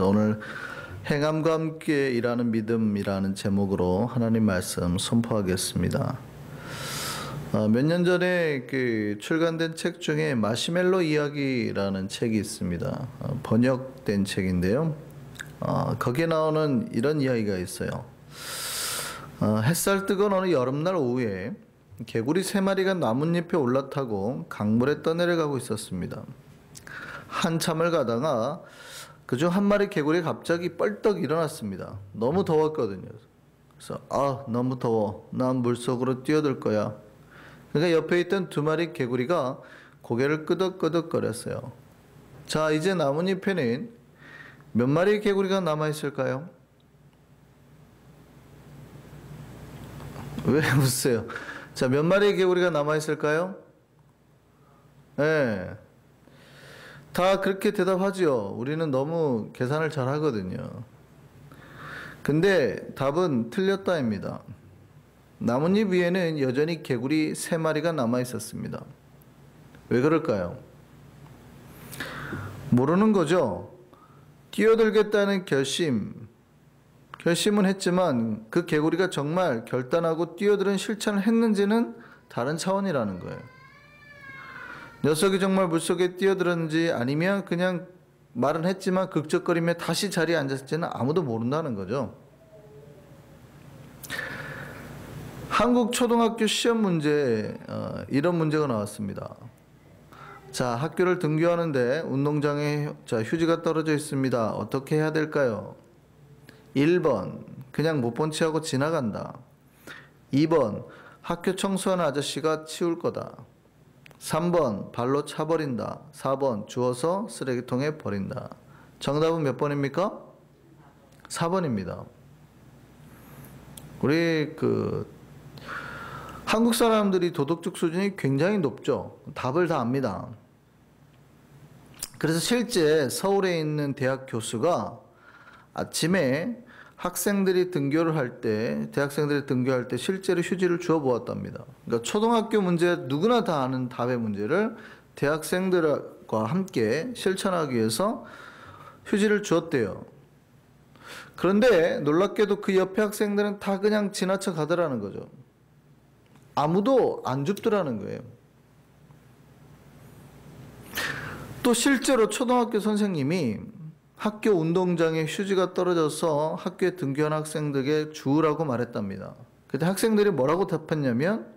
오늘 행함과 함께 일하는 믿음이라는 제목으로 하나님 말씀 선포하겠습니다. 몇 년 전에 출간된 책 중에 마시멜로 이야기라는 책이 있습니다. 번역된 책인데요. 거기에 나오는 이런 이야기가 있어요. 햇살 뜨거운 어느 여름날 오후에 개구리 3마리가 나뭇잎에 올라타고 강물에 떠내려가고 있었습니다. 한참을 가다가 그중 한 마리 개구리가 갑자기 뻘떡 일어났습니다. 너무 더웠거든요. 그래서 너무 더워. 난 물속으로 뛰어들 거야. 그러니까 옆에 있던 2마리 개구리가 고개를 끄덕끄덕거렸어요. 자, 이제 나뭇잎에는 몇 마리 개구리가 남아있을까요? 왜 웃으세요? 자, 몇 마리의 개구리가 남아있을까요? 네. 다 그렇게 대답하죠. 우리는 너무 계산을 잘 하거든요. 근데 답은 틀렸다입니다. 나뭇잎 위에는 여전히 개구리 3마리가 남아있었습니다. 왜 그럴까요? 모르는 거죠. 뛰어들겠다는 결심은 했지만 그 개구리가 정말 결단하고 뛰어드는 실천을 했는지는 다른 차원이라는 거예요. 녀석이 정말 물속에 뛰어들었는지 아니면 그냥 말은 했지만 극적거리며 다시 자리에 앉았을지는 아무도 모른다는 거죠. 한국 초등학교 시험 문제 이런 문제가 나왔습니다. 자, 학교를 등교하는데 운동장에 휴지가 떨어져 있습니다. 어떻게 해야 될까요? 1번 그냥 못 본 체하고 지나간다. 2번 학교 청소하는 아저씨가 치울 거다. 3번 발로 차버린다. 4번 주워서 쓰레기통에 버린다. 정답은 몇 번입니까? 4번입니다. 우리 한국 사람들이 도덕적 수준이 굉장히 높죠. 답을 다 압니다. 그래서 실제 서울에 있는 대학 교수가 아침에 대학생들이 등교할 때 실제로 휴지를 주워 보았답니다. 그러니까 초등학교 문제 누구나 다 아는 답의 문제를 대학생들과 함께 실천하기 위해서 휴지를 주었대요. 그런데 놀랍게도 그 옆에 학생들은 다 그냥 지나쳐 가더라는 거죠. 아무도 안 줍더라는 거예요. 또 실제로 초등학교 선생님이 학교 운동장에 휴지가 떨어져서 학교에 등교한 학생들에게 주우라고 말했답니다. 그때 학생들이 뭐라고 답했냐면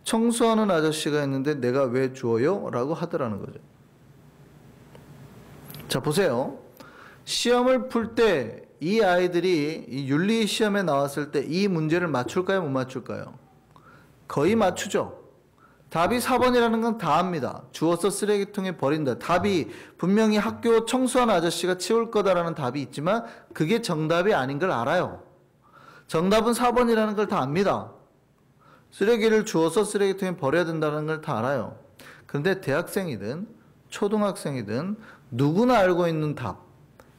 청소하는 아저씨가 있는데 내가 왜 주워요? 라고 하더라는 거죠. 자, 보세요. 시험을 풀 때 이 아이들이 이 윤리 시험에 나왔을 때 이 문제를 맞출까요? 못 맞출까요? 거의 맞추죠. 답이 4번이라는 건 다 압니다. 주워서 쓰레기통에 버린다. 답이 분명히 학교 청소하는 아저씨가 치울 거다라는 답이 있지만 그게 정답이 아닌 걸 알아요. 정답은 4번이라는 걸 다 압니다. 쓰레기를 주워서 쓰레기통에 버려야 된다는 걸 다 알아요. 그런데 대학생이든 초등학생이든 누구나 알고 있는 답.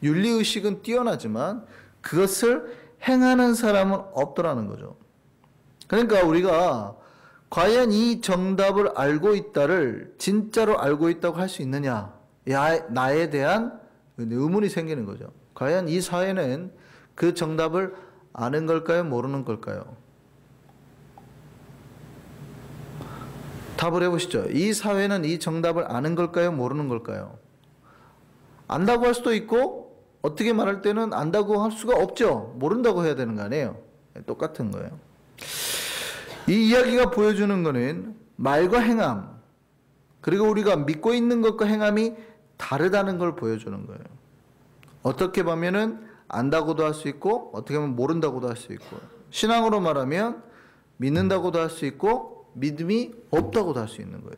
윤리의식은 뛰어나지만 그것을 행하는 사람은 없더라는 거죠. 그러니까 우리가 과연 이 정답을 알고 있다를 진짜로 알고 있다고 할 수 있느냐? 나에 대한 의문이 생기는 거죠. 과연 이 사회는 그 정답을 아는 걸까요? 모르는 걸까요? 답을 해보시죠. 이 사회는 이 정답을 아는 걸까요? 모르는 걸까요? 안다고 할 수도 있고 어떻게 말할 때는 안다고 할 수가 없죠. 모른다고 해야 되는 거 아니에요. 똑같은 거예요. 이 이야기가 보여주는 것은 말과 행함, 그리고 우리가 믿고 있는 것과 행함이 다르다는 걸 보여주는 거예요. 어떻게 보면은 안다고도 할 수 있고 어떻게 보면 모른다고도 할 수 있고 신앙으로 말하면 믿는다고도 할 수 있고 믿음이 없다고도 할 수 있는 거예요.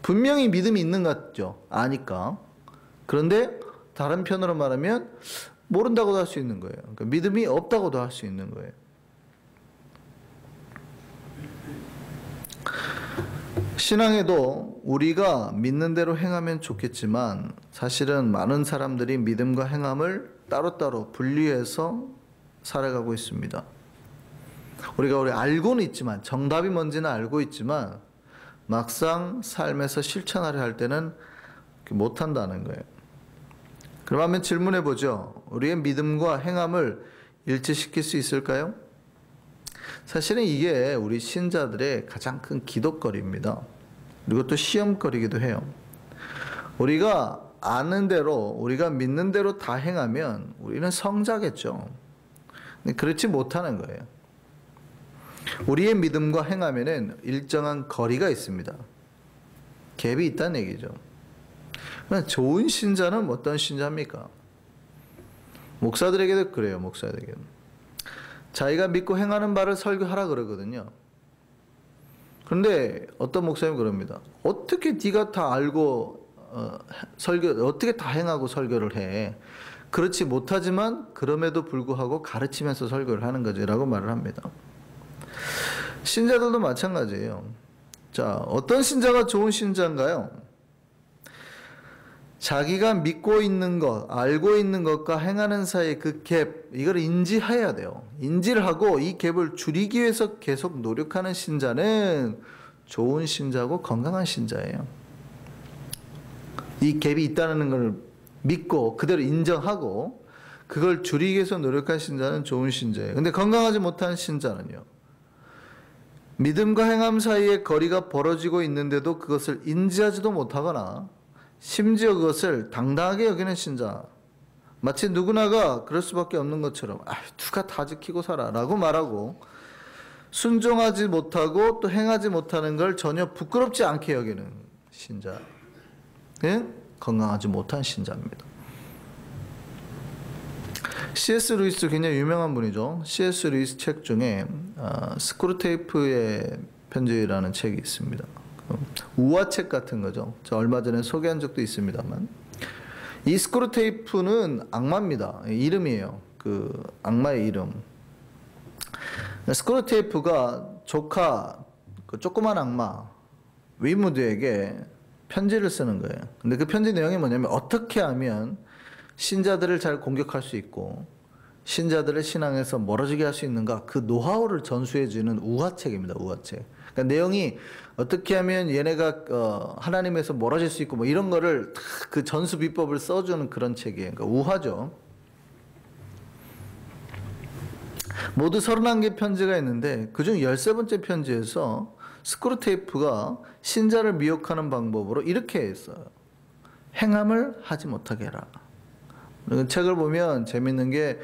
분명히 믿음이 있는 것 같죠. 아니까. 그런데 다른 편으로 말하면 모른다고도 할 수 있는 거예요. 그러니까 믿음이 없다고도 할 수 있는 거예요. 신앙에도 우리가 믿는 대로 행하면 좋겠지만 사실은 많은 사람들이 믿음과 행함을 따로따로 분리해서 살아가고 있습니다. 우리가 알고는 있지만 정답이 뭔지는 알고 있지만 막상 삶에서 실천하려 할 때는 못한다는 거예요. 그럼 한번 질문해 보죠. 우리의 믿음과 행함을 일치시킬 수 있을까요? 사실은 이게 우리 신자들의 가장 큰 기도거리입니다. 그리고 또 시험거리기도 해요. 우리가 아는 대로, 우리가 믿는 대로 다 행하면 우리는 성자겠죠. 근데 그렇지 못하는 거예요. 우리의 믿음과 행함에는 일정한 거리가 있습니다. 갭이 있다는 얘기죠. 좋은 신자는 어떤 신자입니까? 목사들에게도 그래요. 목사들에게는. 자기가 믿고 행하는 바를 설교하라 그러거든요. 그런데 어떤 목사님은 그럽니다. 어떻게 네가 다 알고 어떻게 다 행하고 설교를 해? 그렇지 못하지만 그럼에도 불구하고 가르치면서 설교를 하는 거지라고 말을 합니다. 신자들도 마찬가지예요. 자, 어떤 신자가 좋은 신자인가요? 자기가 믿고 있는 것, 알고 있는 것과 행하는 사이의 그 갭, 이걸 인지해야 돼요. 인지를 하고 이 갭을 줄이기 위해서 계속 노력하는 신자는 좋은 신자고 건강한 신자예요. 이 갭이 있다는 걸 믿고 그대로 인정하고 그걸 줄이기 위해서 노력한 신자는 좋은 신자예요. 근데 건강하지 못한 신자는요. 믿음과 행함 사이에 거리가 벌어지고 있는데도 그것을 인지하지도 못하거나 심지어 그것을 당당하게 여기는 신자. 마치 누구나가 그럴 수밖에 없는 것처럼 누가 다 지키고 살아 라고 말하고 순종하지 못하고 또 행하지 못하는 걸 전혀 부끄럽지 않게 여기는 신자. 건강하지 못한 신자입니다. C.S. 루이스 굉장히 유명한 분이죠. C.S. 루이스 책 중에 스크루테이프의 편지라는 책이 있습니다. 우화책 같은 거죠. 저 얼마 전에 소개한 적도 있습니다만 이 스크루테이프는 악마입니다. 이름이에요. 그 악마의 이름. 스크루테이프가 조카 그 조그만 악마 위무드에게 편지를 쓰는 거예요. 근데 그 편지 내용이 뭐냐면 어떻게 하면 신자들을 잘 공격할 수 있고 신자들을 신앙에서 멀어지게 할 수 있는가 그 노하우를 전수해 주는 우화책입니다. 우화책. 그러니까 내용이 어떻게 하면 얘네가 하나님에서 멀어질 수 있고 뭐 이런 거를 그 전수 비법을 써주는 그런 책이에요. 그러니까 우화죠. 모두 31개 편지가 있는데 그중 13번째 편지에서 스크루테이프가 신자를 미혹하는 방법으로 이렇게 했어요. 행함을 하지 못하게 해라. 책을 보면 재밌는 게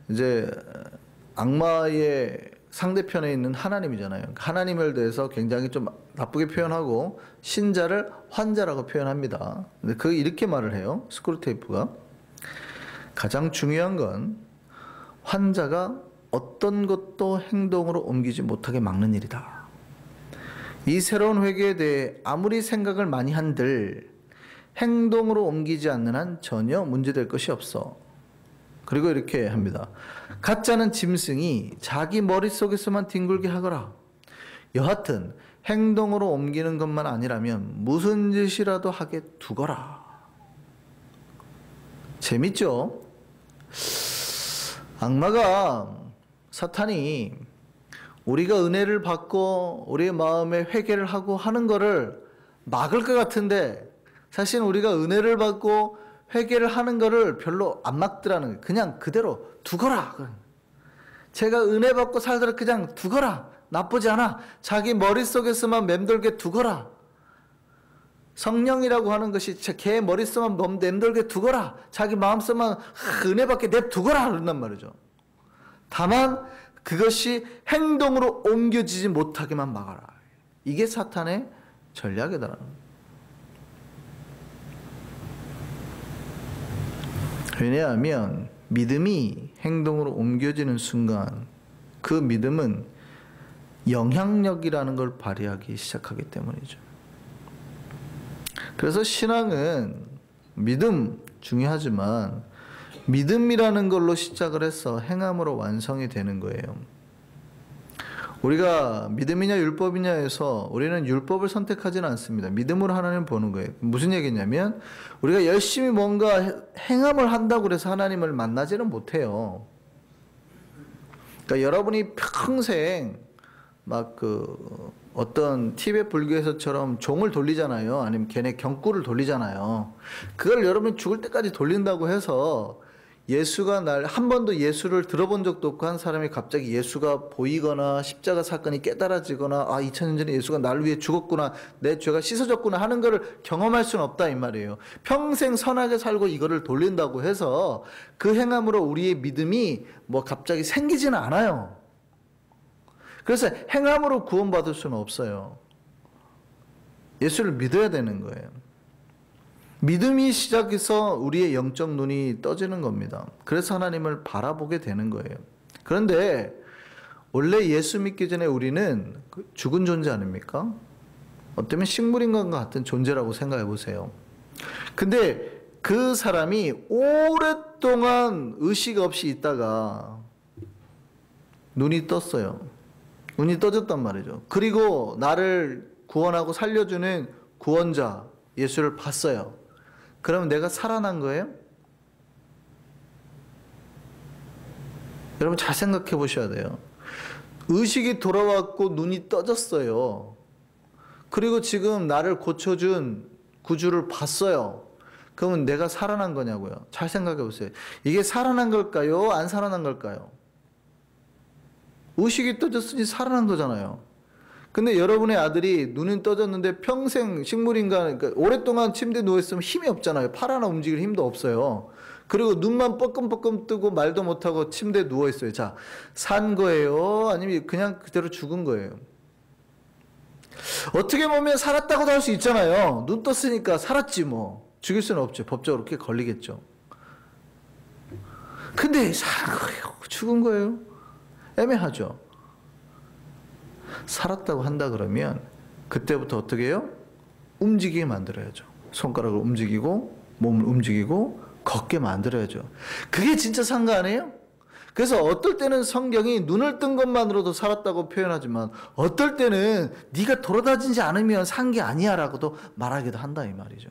이제 악마의 상대편에 있는 하나님이잖아요. 하나님을 대해서 굉장히 좀 나쁘게 표현하고 신자를 환자라고 표현합니다. 근데 그 이렇게 말을 해요. 스크루테이프가 가장 중요한 건 환자가 어떤 것도 행동으로 옮기지 못하게 막는 일이다. 이 새로운 회개에 대해 아무리 생각을 많이 한들 행동으로 옮기지 않는 한 전혀 문제될 것이 없어. 그리고 이렇게 합니다. 가짜는 짐승이 자기 머릿속에서만 뒹굴게 하거라. 여하튼 행동으로 옮기는 것만 아니라면 무슨 짓이라도 하게 두거라. 재밌죠? 악마가 사탄이 우리가 은혜를 받고 우리의 마음에 회개를 하고 하는 거를 막을 것 같은데 사실 우리가 은혜를 받고 회개를 하는 거를 별로 안 막더라는 거예요. 그냥 그대로 두거라. 제가 은혜 받고 살도록 그냥 두거라. 나쁘지 않아. 자기 머릿속에서만 맴돌게 두거라. 성령이라고 하는 것이 걔 머릿속만 맴돌게 두거라. 자기 마음속만 은혜 받게 냅두거라. 그런단 말이죠. 다만 그것이 행동으로 옮겨지지 못하게만 막아라. 이게 사탄의 전략이다. 왜냐하면 믿음이 행동으로 옮겨지는 순간 그 믿음은 영향력이라는 걸 발휘하기 시작하기 때문이죠. 그래서 신앙은 믿음 중요하지만 믿음이라는 걸로 시작을 해서 행함으로 완성이 되는 거예요. 우리가 믿음이냐 율법이냐에서 우리는 율법을 선택하지는 않습니다. 믿음으로 하나님을 보는 거예요. 무슨 얘기냐면 우리가 열심히 뭔가 행함을 한다고 해서 하나님을 만나지는 못해요. 그러니까 여러분이 평생 막 어떤 티베트 불교에서처럼 종을 돌리잖아요. 아니면 걔네 경구를 돌리잖아요. 그걸 여러분 죽을 때까지 돌린다고 해서 예수가 한 번도 예수를 들어본 적도 없고 한 사람이 갑자기 예수가 보이거나 십자가 사건이 깨달아지거나 2000년 전에 예수가 나를 위해 죽었구나, 내 죄가 씻어졌구나 하는 것을 경험할 수는 없다 이 말이에요. 평생 선하게 살고 이거를 돌린다고 해서 그 행함으로 우리의 믿음이 뭐 갑자기 생기지는 않아요. 그래서 행함으로 구원받을 수는 없어요. 예수를 믿어야 되는 거예요. 믿음이 시작해서 우리의 영적 눈이 떠지는 겁니다. 그래서 하나님을 바라보게 되는 거예요. 그런데 원래 예수 믿기 전에 우리는 죽은 존재 아닙니까? 어쩌면 식물인간과 같은 존재라고 생각해 보세요. 근데 그 사람이 오랫동안 의식 없이 있다가 눈이 떴어요. 눈이 떠졌단 말이죠. 그리고 나를 구원하고 살려주는 구원자 예수를 봤어요. 그러면 내가 살아난 거예요? 여러분 잘 생각해 보셔야 돼요. 의식이 돌아왔고 눈이 떠졌어요. 그리고 지금 나를 고쳐준 구주를 봤어요. 그러면 내가 살아난 거냐고요. 잘 생각해 보세요. 이게 살아난 걸까요? 안 살아난 걸까요? 의식이 떠졌으니 살아난 거잖아요. 근데 여러분의 아들이 눈은 떠졌는데 평생 식물인간, 그러니까 오랫동안 침대에 누워있으면 힘이 없잖아요. 팔 하나 움직일 힘도 없어요. 그리고 눈만 뻐끔뻐끔 뜨고 말도 못하고 침대에 누워있어요. 자, 산 거예요? 아니면 그냥 그대로 죽은 거예요? 어떻게 보면 살았다고도 할 수 있잖아요. 눈 떴으니까 살았지 뭐. 죽일 수는 없죠. 법적으로 그렇게 걸리겠죠. 근데 산 거예요? 죽은 거예요? 애매하죠. 살았다고 한다 그러면 그때부터 어떻게 해요? 움직이게 만들어야죠. 손가락을 움직이고 몸을 움직이고 걷게 만들어야죠. 그게 진짜 산 거 아니에요? 그래서 어떨 때는 성경이 눈을 뜬 것만으로도 살았다고 표현하지만 어떨 때는 네가 돌아다니지 않으면 산 게 아니야 라고도 말하기도 한다 이 말이죠.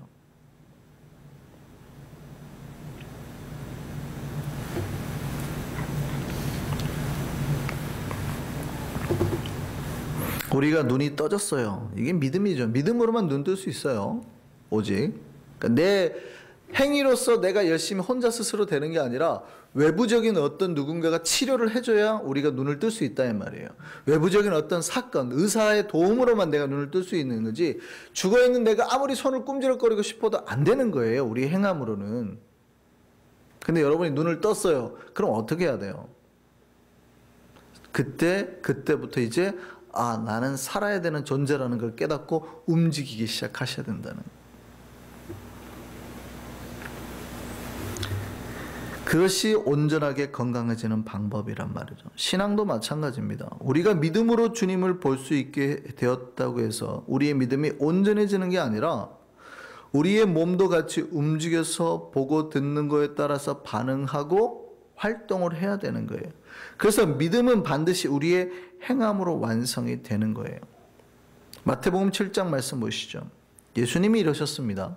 우리가 눈이 떠졌어요. 이게 믿음이죠. 믿음으로만 눈 뜰 수 있어요. 오직. 그러니까 내 행위로서 내가 열심히 혼자 스스로 되는 게 아니라 외부적인 어떤 누군가가 치료를 해줘야 우리가 눈을 뜰 수 있다 이 말이에요. 외부적인 어떤 사건, 의사의 도움으로만 내가 눈을 뜰 수 있는 거지 죽어있는 내가 아무리 손을 꿈지럭거리고 싶어도 안 되는 거예요. 우리 행함으로는. 근데 여러분이 눈을 떴어요. 그럼 어떻게 해야 돼요? 그때부터 이제 나는 살아야 되는 존재라는 걸 깨닫고 움직이기 시작하셔야 된다는. 그것이 온전하게 건강해지는 방법이란 말이죠. 신앙도 마찬가지입니다. 우리가 믿음으로 주님을 볼 수 있게 되었다고 해서 우리의 믿음이 온전해지는 게 아니라 우리의 몸도 같이 움직여서 보고 듣는 거에 따라서 반응하고 활동을 해야 되는 거예요. 그래서 믿음은 반드시 우리의 행함으로 완성이 되는 거예요. 마태복음 7장 말씀 보시죠. 예수님이 이러셨습니다.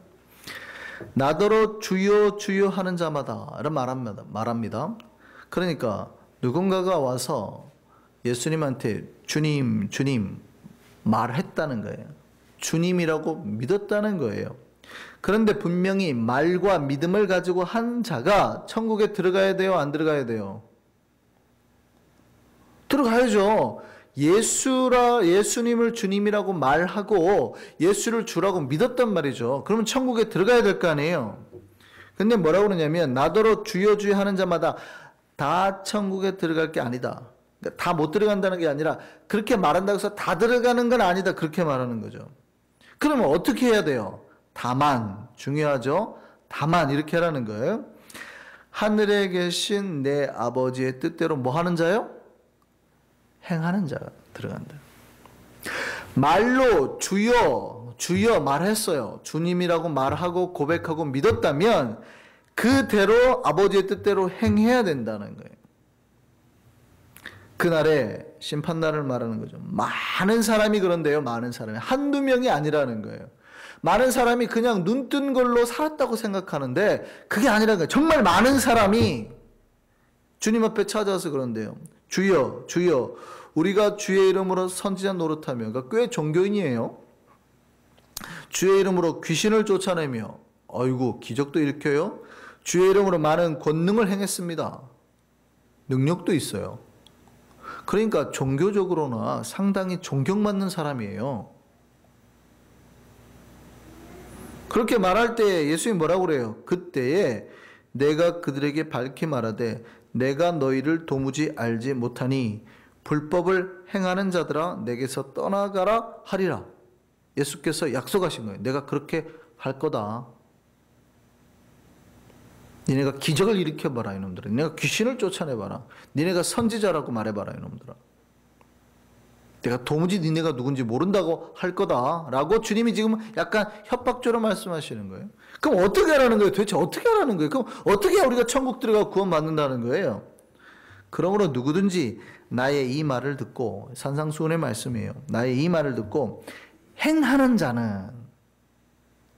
나더러 주여 주여 하는 자마다 이런 말합니다. 그러니까 누군가가 와서 예수님한테 주님 주님 말했다는 거예요. 주님이라고 믿었다는 거예요. 그런데 분명히 말과 믿음을 가지고 한 자가 천국에 들어가야 돼요? 안 들어가야 돼요? 들어가야죠. 예수님을 주님이라고 말하고 예수를 주라고 믿었단 말이죠. 그러면 천국에 들어가야 될 거 아니에요. 근데 뭐라고 그러냐면 나더러 주여 주여 하는 자마다 다 천국에 들어갈 게 아니다. 그러니까 다 못 들어간다는 게 아니라 그렇게 말한다고 해서 다 들어가는 건 아니다. 그렇게 말하는 거죠. 그러면 어떻게 해야 돼요? 다만, 중요하죠. 다만 이렇게 하라는 거예요. 하늘에 계신 내 아버지의 뜻대로 뭐 하는 자요? 행하는 자가 들어간다. 말로 주여 주여 말했어요. 주님이라고 말하고 고백하고 믿었다면 그대로 아버지의 뜻대로 행해야 된다는 거예요. 그날에 심판날을 말하는 거죠. 많은 사람이 그런데요. 많은 사람이 한두 명이 아니라는 거예요. 많은 사람이 그냥 눈 뜬 걸로 살았다고 생각하는데 그게 아니라는 거예요. 정말 많은 사람이 주님 앞에 찾아와서 그런데요. 주여 주여 우리가 주의 이름으로 선지자 노릇하며, 그러니까 꽤 종교인이에요. 주의 이름으로 귀신을 쫓아내며, 아이고 기적도 일으켜요. 주의 이름으로 많은 권능을 행했습니다. 능력도 있어요. 그러니까 종교적으로나 상당히 존경받는 사람이에요. 그렇게 말할 때 예수님이 뭐라고 그래요? 그때에 내가 그들에게 밝히 말하되 내가 너희를 도무지 알지 못하니 불법을 행하는 자들아 내게서 떠나가라 하리라. 예수께서 약속하신 거예요. 내가 그렇게 할 거다. 니네가 기적을 일으켜봐라 이놈들아. 니네가 귀신을 쫓아내봐라. 니네가 선지자라고 말해봐라 이놈들아. 내가 도무지 니네가 누군지 모른다고 할 거다 라고 주님이 지금 약간 협박조로 말씀하시는 거예요. 그럼 어떻게 하라는 거예요? 도대체 어떻게 하라는 거예요? 그럼 어떻게 해야 우리가 천국 들어가 구원받는다는 거예요? 그러므로 누구든지 나의 이 말을 듣고, 산상수훈의 말씀이에요. 나의 이 말을 듣고 행하는 자는,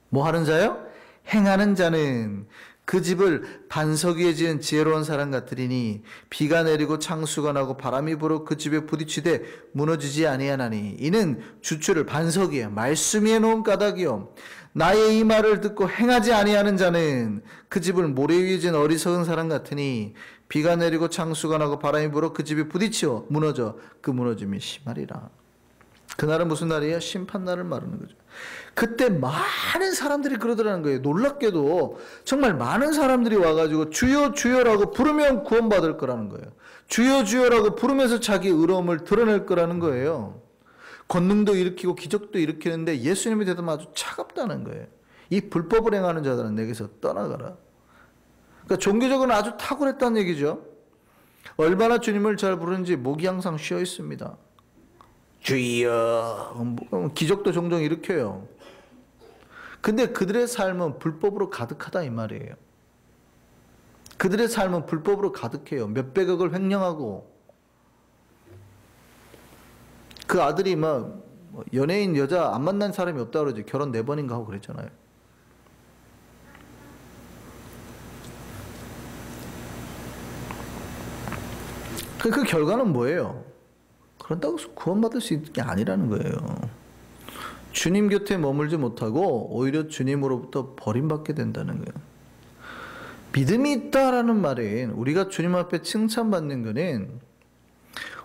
뭐 하는 자요? 행하는 자는 그 집을 반석 위에 지은 지혜로운 사람 같으리니 비가 내리고 창수가 나고 바람이 불어 그 집에 부딪히되 무너지지 아니하나니 이는 주추를 반석 위에 말씀 위에 놓은 까닭이요. 나의 이 말을 듣고 행하지 아니하는 자는 그 집을 모래 위에 지은 어리석은 사람 같으니 비가 내리고 창수가 나고 바람이 불어 그 집에 부딪혀 무너져 그 무너짐이 심하리라. 그날은 무슨 날이에요? 심판날을 말하는 거죠. 그때 많은 사람들이 그러더라는 거예요. 놀랍게도 정말 많은 사람들이 와가지고 주여 주여라고 부르면 구원받을 거라는 거예요. 주여 주여라고 부르면서 자기 의로움을 드러낼 거라는 거예요. 권능도 일으키고 기적도 일으키는데 예수님이 대답하면 아주 차갑다는 거예요. 이 불법을 행하는 자들은 내게서 떠나가라. 그러니까 종교적으로는 아주 탁월했다는 얘기죠. 얼마나 주님을 잘 부르는지 목이 항상 쉬어 있습니다. 주여, 기적도 종종 일으켜요. 근데 그들의 삶은 불법으로 가득하다 이 말이에요. 그들의 삶은 불법으로 가득해요. 몇백억을 횡령하고, 그 아들이 막 연예인 여자 안 만난 사람이 없다 그러지. 결혼 4번인가 하고 그랬잖아요. 그 결과는 뭐예요? 그런다고 구원받을 수 있는 게 아니라는 거예요. 주님 곁에 머물지 못하고 오히려 주님으로부터 버림받게 된다는 거예요. 믿음이 있다라는 말은, 우리가 주님 앞에 칭찬받는 거는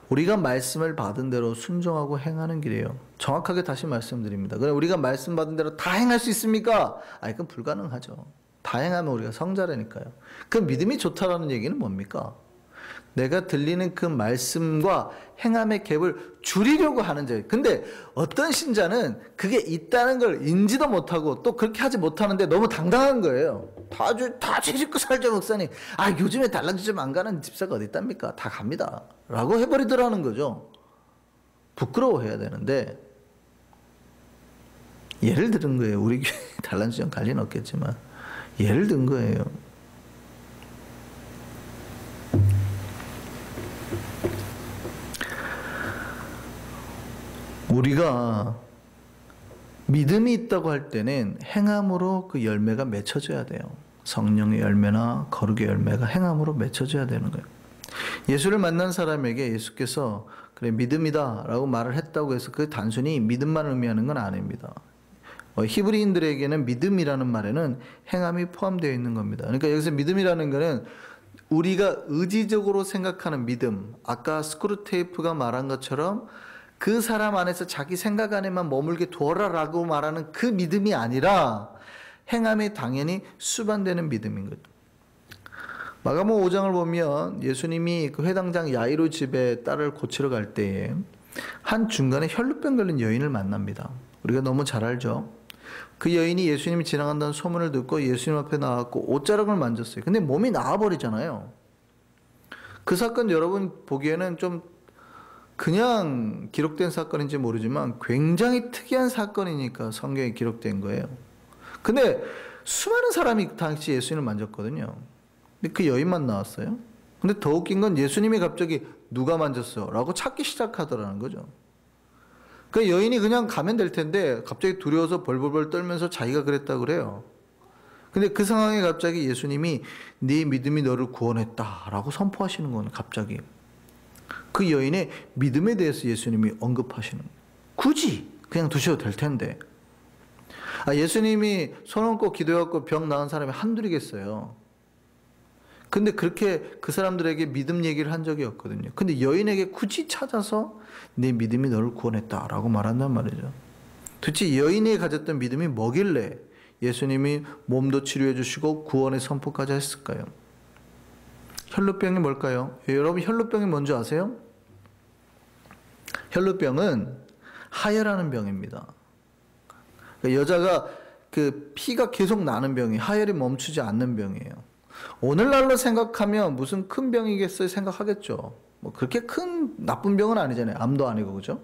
우리가 말씀을 받은 대로 순종하고 행하는 길이에요. 정확하게 다시 말씀드립니다. 그럼 우리가 말씀 받은 대로 다 행할 수 있습니까? 그건 불가능하죠. 다 행하면 우리가 성자라니까요. 그 믿음이 좋다라는 얘기는 뭡니까? 내가 들리는 그 말씀과 행함의 갭을 줄이려고 하는 자예요. 근데 어떤 신자는 그게 있다는 걸 인지도 못하고 또 그렇게 하지 못하는데 너무 당당한 거예요. 다 죄짓고 살죠, 목사님. 요즘에 달란주점 안 가는 집사가 어디 있답니까? 다 갑니다. 라고 해버리더라는 거죠. 부끄러워해야 되는데, 예를 들은 거예요. 우리 교회 달란주점 갈 리는 없겠지만 예를 든 거예요. 우리가 믿음이 있다고 할 때는 행함으로 그 열매가 맺혀져야 돼요. 성령의 열매나 거룩의 열매가 행함으로 맺혀져야 되는 거예요. 예수를 만난 사람에게 예수께서 그래 믿음이다 라고 말을 했다고 해서 그 단순히 믿음만 의미하는 건 아닙니다. 히브리인들에게는 믿음이라는 말에는 행함이 포함되어 있는 겁니다. 그러니까 여기서 믿음이라는 거는 우리가 의지적으로 생각하는 믿음, 아까 스크루테이프가 말한 것처럼 그 사람 안에서 자기 생각 안에만 머물게 두어라라고 말하는 그 믿음이 아니라 행함이 당연히 수반되는 믿음인 거죠. 마가복음 5장을 보면 예수님이 그 회당장 야이로 집에 딸을 고치러 갈 때에 한 중간에 혈루병 걸린 여인을 만납니다. 우리가 너무 잘 알죠. 그 여인이 예수님이 지나간다는 소문을 듣고 예수님 앞에 나왔고 옷자락을 만졌어요. 근데 몸이 나아버리잖아요. 그 사건 여러분 보기에는 좀 그냥 기록된 사건인지 모르지만 굉장히 특이한 사건이니까 성경에 기록된 거예요. 근데 수많은 사람이 당시 예수님을 만졌거든요. 근데 그 여인만 나왔어요. 근데 더 웃긴 건 예수님이 갑자기 누가 만졌어? 라고 찾기 시작하더라는 거죠. 그 여인이 그냥 가면 될 텐데 갑자기 두려워서 벌벌벌 떨면서 자기가 그랬다고 그래요. 근데 그 상황에 갑자기 예수님이 네 믿음이 너를 구원했다 라고 선포하시는 거는 갑자기. 그 여인의 믿음에 대해서 예수님이 언급하시는 거예요. 굳이 그냥 두셔도 될 텐데. 예수님이 손 얹고 기도해갖고 병 나은 사람이 한둘이겠어요. 근데 그렇게 그 사람들에게 믿음 얘기를 한 적이 없거든요. 근데 여인에게 굳이 찾아서 내 믿음이 너를 구원했다라고 말한단 말이죠. 도대체 여인이 가졌던 믿음이 뭐길래 예수님이 몸도 치료해 주시고 구원의 선포까지 했을까요? 혈루병이 뭘까요? 여러분 혈루병이 뭔지 아세요? 혈루병은 하혈하는 병입니다. 그러니까 여자가 그 피가 계속 나는 병이 하혈이 멈추지 않는 병이에요. 오늘날로 생각하면 무슨 큰 병이겠어요 생각하겠죠. 뭐 그렇게 큰 나쁜 병은 아니잖아요. 암도 아니고 그죠?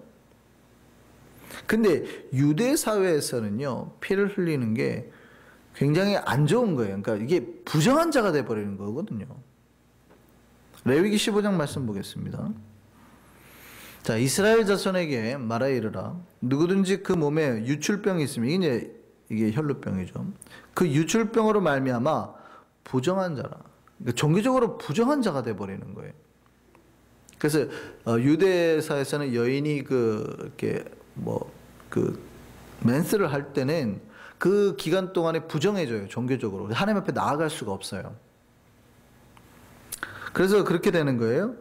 근데 유대 사회에서는요 피를 흘리는 게 굉장히 안 좋은 거예요. 그러니까 이게 부정한 자가 돼버리는 거거든요. 레위기 15장 말씀 보겠습니다. 자, 이스라엘 자손에게 말하여 이르라. 누구든지 그 몸에 유출병이 있으면 이게 혈루병이죠. 그 유출병으로 말미암아 부정한 자라. 그러니까 종교적으로 부정한 자가 돼버리는 거예요. 그래서 유대사에서는 여인이 이렇게 맨스를 할 때는 그 기간 동안에 부정해져요. 종교적으로 하나님 앞에 나아갈 수가 없어요. 그래서 그렇게 되는 거예요.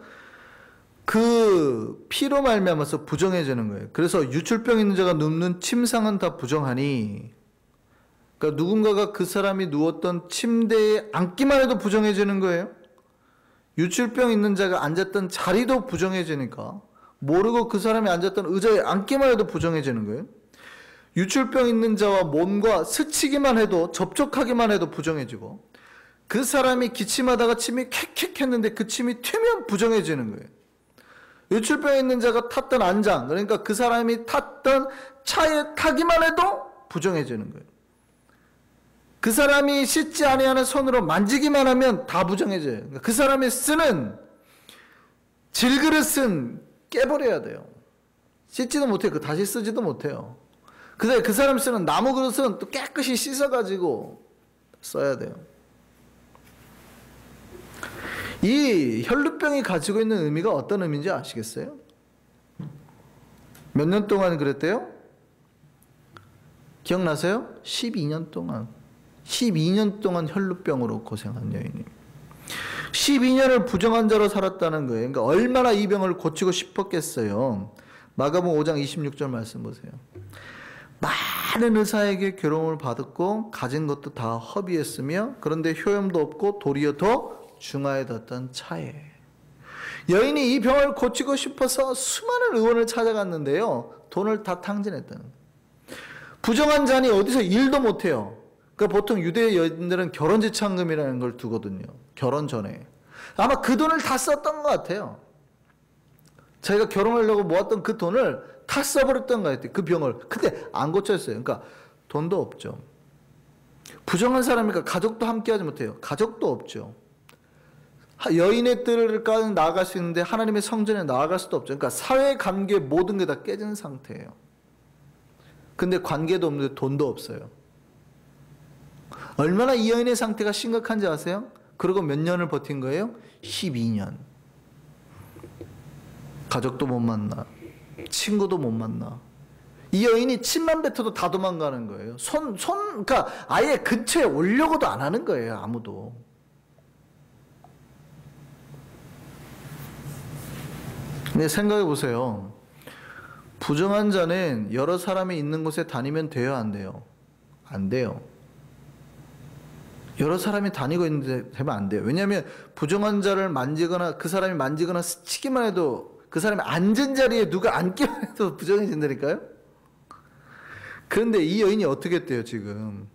그 피로 말미암아서 부정해지는 거예요. 그래서 유출병 있는 자가 눕는 침상은 다 부정하니, 그러니까 누군가가 그 사람이 누웠던 침대에 앉기만 해도 부정해지는 거예요. 유출병 있는 자가 앉았던 자리도 부정해지니까 모르고 그 사람이 앉았던 의자에 앉기만 해도 부정해지는 거예요. 유출병 있는 자와 몸과 스치기만 해도, 접촉하기만 해도 부정해지고, 그 사람이 기침하다가 침이 캑캑 했는데 그 침이 튀면 부정해지는 거예요. 유출병 있는 자가 탔던 안장, 그러니까 그 사람이 탔던 차에 타기만 해도 부정해지는 거예요. 그 사람이 씻지 아니하는 손으로 만지기만 하면 다 부정해져요. 그러니까 그 사람이 쓰는 질그릇은 깨버려야 돼요. 씻지도 못해요. 다시 쓰지도 못해요. 그 사람이 쓰는 나무 그릇은 또 깨끗이 씻어가지고 써야 돼요. 이 혈루병이 가지고 있는 의미가 어떤 의미인지 아시겠어요? 몇 년 동안 그랬대요? 기억나세요? 12년 동안. 12년 동안 혈루병으로 고생한 여인이 12년을 부정한 자로 살았다는 거예요. 그러니까 얼마나 이 병을 고치고 싶었겠어요. 마가복음 5장 26절 말씀 보세요. 많은 의사에게 괴로움을 받았고 가진 것도 다 허비했으며 그런데 효염도 없고 도리어 더 중하여졌던 차에, 여인이 이 병을 고치고 싶어서 수많은 의원을 찾아갔는데요, 돈을 다 탕진했다는 거예요. 부정한 자니 어디서 일도 못해요. 그러니까 보통 유대 여인들은 결혼지참금이라는 걸 두거든요. 결혼 전에. 아마 그 돈을 다 썼던 것 같아요. 자기가 결혼하려고 모았던 그 돈을 다 써버렸던 것 같아요. 그 병을. 근데 안 고쳤어요. 그러니까 돈도 없죠. 부정한 사람이니까 가족도 함께하지 못해요. 가족도 없죠. 여인의 뜰을 까지 나아갈 수 있는데 하나님의 성전에 나아갈 수도 없죠. 그러니까 사회관계 모든 게 다 깨진 상태예요. 근데 관계도 없는데 돈도 없어요. 얼마나 이 여인의 상태가 심각한지 아세요? 그리고 몇 년을 버틴 거예요? 12년. 가족도 못 만나. 친구도 못 만나. 이 여인이 침만 뱉어도 다 도망가는 거예요. 그러니까 아예 근처에 오려고도 안 하는 거예요. 아무도. 근데 생각해 보세요. 부정한 자는 여러 사람이 있는 곳에 다니면 돼요, 안 돼요? 안 돼요. 여러 사람이 다니고 있는데 되면 안 돼요. 왜냐하면 부정한 자를 만지거나 그 사람이 만지거나 스치기만 해도, 그 사람이 앉은 자리에 누가 앉기만 해도 부정해진다니까요. 그런데 이 여인이 어떻게 했대요 지금?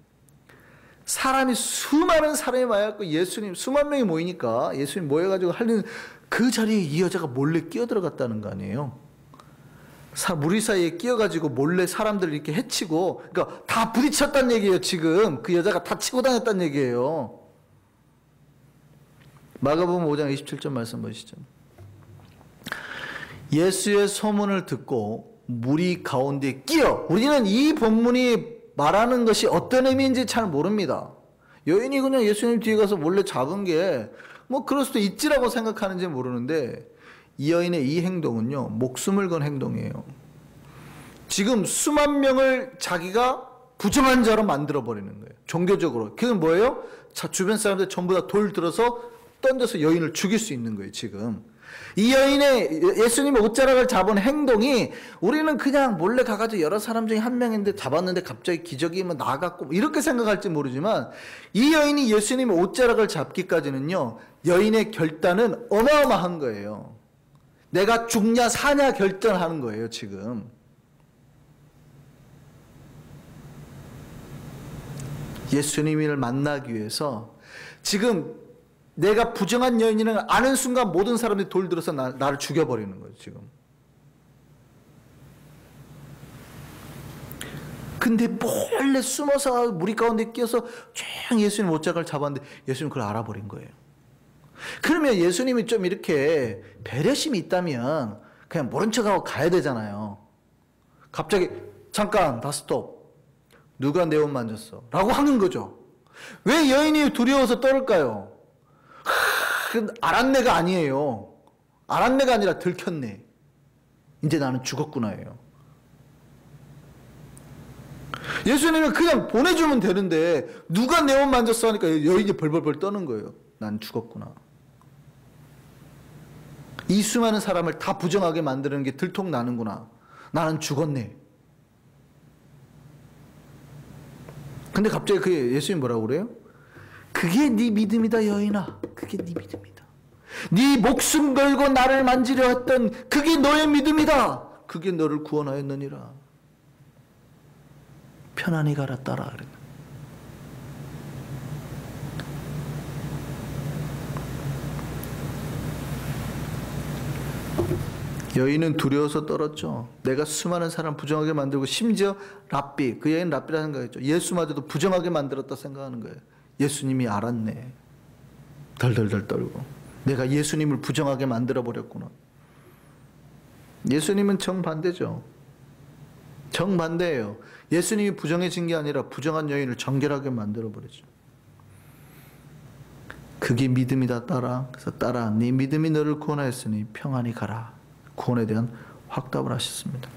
수많은 사람이 와갖고 예수님, 수만 명이 모이니까 예수님 모여가지고 하는 그 자리에 이 여자가 몰래 끼어들어갔다는 거 아니에요? 무리 사이에 끼어가지고 몰래 사람들을 이렇게 해치고, 그러니까 다 부딪혔다는 얘기예요 지금. 그 여자가 다 치고 다녔다는 얘기예요. 마가복음 5장 27절 말씀 보시죠. 예수의 소문을 듣고 무리 가운데 끼어, 우리는 이 본문이 말하는 것이 어떤 의미인지 잘 모릅니다. 여인이 그냥 예수님 뒤에 가서 몰래 잡은 게 뭐 그럴 수도 있지라고 생각하는지 모르는데, 이 여인의 이 행동은요, 목숨을 건 행동이에요. 지금 수만 명을 자기가 부정한 자로 만들어버리는 거예요. 종교적으로. 그건 뭐예요? 주변 사람들 전부 다 돌 들어서 던져서 여인을 죽일 수 있는 거예요, 지금. 이 여인의 예수님의 옷자락을 잡은 행동이 우리는 그냥 몰래 가가지고 여러 사람 중에 한 명인데 잡았는데 갑자기 기적이 뭐 나갔고 뭐 이렇게 생각할지 모르지만 이 여인이 예수님의 옷자락을 잡기까지는요, 여인의 결단은 어마어마한 거예요. 내가 죽냐 사냐 결단하는 거예요, 지금. 예수님을 만나기 위해서 지금 내가 부정한 여인이라는 걸 아는 순간 모든 사람들이 돌 들어서 나를 죽여버리는 거예요, 지금. 근데 몰래 숨어서 무리 가운데 끼어서 조용히 예수님 옷자락을 잡았는데 예수님 그걸 알아버린 거예요. 그러면 예수님이 좀 이렇게 배려심이 있다면 그냥 모른 척하고 가야 되잖아요. 갑자기 잠깐 다 스톱. 누가 내 옷 만졌어? 라고 하는 거죠. 왜 여인이 두려워서 떨을까요? 알았네가 아니에요. 알았네가 아니라 들켰네. 이제 나는 죽었구나예요. 예수님은 그냥 보내주면 되는데 누가 내 옷 만졌어 하니까 여인이 벌벌벌 떠는 거예요. 난 죽었구나. 이 수많은 사람을 다 부정하게 만드는 게 들통나는구나. 나는 죽었네. 근데 갑자기 그 예수님 뭐라고 그래요? 그게 네 믿음이다 여인아. 그게 네 믿음이다. 네 목숨 걸고 나를 만지려 했던 그게 너의 믿음이다. 그게 너를 구원하였느니라. 편안히 가라 따라. 여인은 두려워서 떨었죠. 내가 수많은 사람 부정하게 만들고 심지어 랍비, 그 여인 랍비라는 거였죠. 예수마저도 부정하게 만들었다 생각하는 거예요. 예수님이 알았네. 덜덜덜 떨고 내가 예수님을 부정하게 만들어버렸구나. 예수님은 정반대죠. 정반대예요. 예수님이 부정해진 게 아니라 부정한 여인을 정결하게 만들어버리죠. 그게 믿음이다 따라. 그래서 따라 네 믿음이 너를 구원하였으니 평안히 가라. 구원에 대한 확답을 하셨습니다.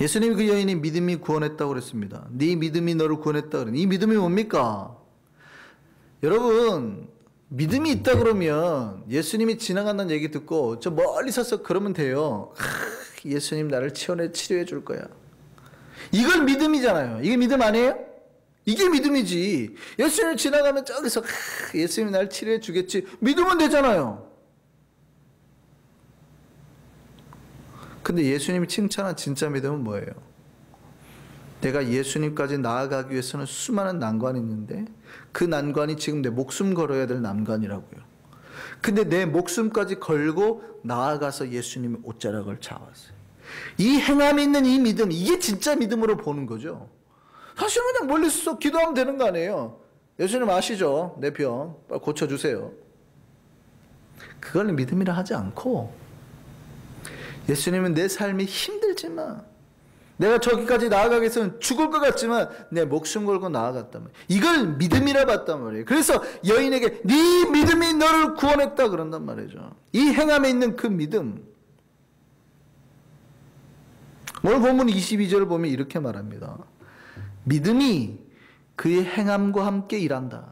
예수님이 그 여인이 믿음이 구원했다고 그랬습니다. 네 믿음이 너를 구원했다 그러니 이 믿음이 뭡니까? 여러분 믿음이 있다 그러면 예수님이 지나간다는 얘기 듣고 저 멀리 서서 그러면 돼요. 예수님 나를 치료해 줄 거야. 이건 믿음이잖아요. 이게 믿음 아니에요? 이게 믿음이지. 예수님 지나가면 저기서 예수님 나를 치료해 주겠지. 믿으면 되잖아요. 근데 예수님이 칭찬한 진짜 믿음은 뭐예요? 내가 예수님까지 나아가기 위해서는 수많은 난관이 있는데 그 난관이 지금 내 목숨 걸어야 될 난관이라고요. 근데 내 목숨까지 걸고 나아가서 예수님의 옷자락을 잡았어요. 이 행함이 있는 이 믿음, 이게 진짜 믿음으로 보는 거죠. 사실은 그냥 멀리서 기도하면 되는 거 아니에요. 예수님 아시죠? 내 병 빨리 고쳐주세요. 그걸 믿음이라 하지 않고 예수님은 내 삶이 힘들지만 내가 저기까지 나아가기 위해서는 죽을 것 같지만 내 목숨 걸고 나아갔단 말이에요. 이걸 믿음이라 봤단 말이에요. 그래서 여인에게 네 믿음이 너를 구원했다 그런단 말이죠. 이 행함에 있는 그 믿음. 오늘 본문 22절을 보면 이렇게 말합니다. 믿음이 그의 행함과 함께 일한다.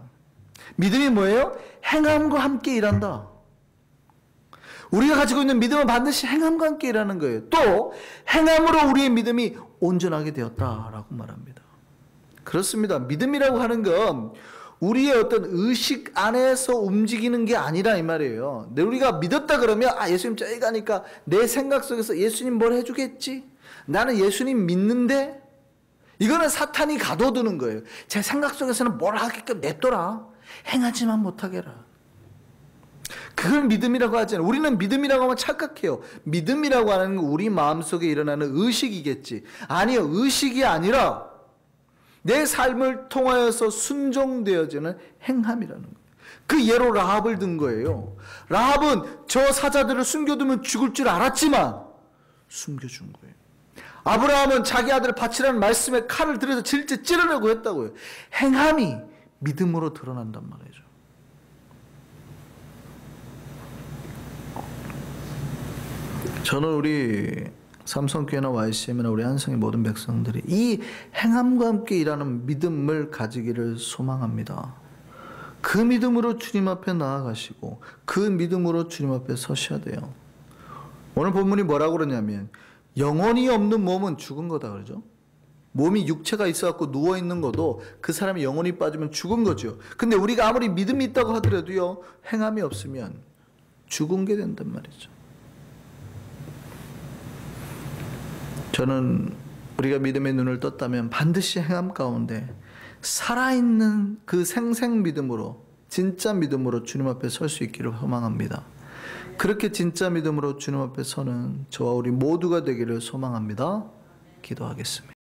믿음이 뭐예요? 행함과 함께 일한다. 우리가 가지고 있는 믿음은 반드시 행함과 함께 일하는 거예요. 또 행함으로 우리의 믿음이 온전하게 되었다라고 말합니다. 그렇습니다. 믿음이라고 하는 건 우리의 어떤 의식 안에서 움직이는 게 아니라 이 말이에요. 우리가 믿었다 그러면 예수님 저기 가니까 내 생각 속에서 예수님 뭘 해주겠지? 나는 예수님 믿는데? 이거는 사탄이 가둬두는 거예요. 제 생각 속에서는 뭘 하게끔 냅둬라. 행하지만 못하게 해라. 그걸 믿음이라고 하지 않아요. 우리는 믿음이라고 하면 착각해요. 믿음이라고 하는 건 우리 마음속에 일어나는 의식이겠지. 아니요. 의식이 아니라 내 삶을 통하여서 순종되어지는 행함이라는 거예요. 그 예로 라합을 든 거예요. 라합은 저 사자들을 숨겨두면 죽을 줄 알았지만 숨겨준 거예요. 아브라함은 자기 아들을 바치라는 말씀에 칼을 들여서 질질 찌르려고 했다고요. 행함이 믿음으로 드러난단 말이죠. 저는 우리 삼성교회나 YCM이나 우리 한성의 모든 백성들이 이 행함과 함께 일하는 믿음을 가지기를 소망합니다. 그 믿음으로 주님 앞에 나아가시고 그 믿음으로 주님 앞에 서셔야 돼요. 오늘 본문이 뭐라고 그러냐면 영혼이 없는 몸은 죽은 거다 그러죠. 몸이 육체가 있어갖고 누워있는 것도 그 사람이 영혼이 빠지면 죽은 거죠. 근데 우리가 아무리 믿음이 있다고 하더라도요, 행함이 없으면 죽은 게 된단 말이죠. 저는 우리가 믿음의 눈을 떴다면 반드시 행함 가운데 살아있는 그 생생 믿음으로, 진짜 믿음으로 주님 앞에 설 수 있기를 소망합니다. 그렇게 진짜 믿음으로 주님 앞에 서는 저와 우리 모두가 되기를 소망합니다. 기도하겠습니다.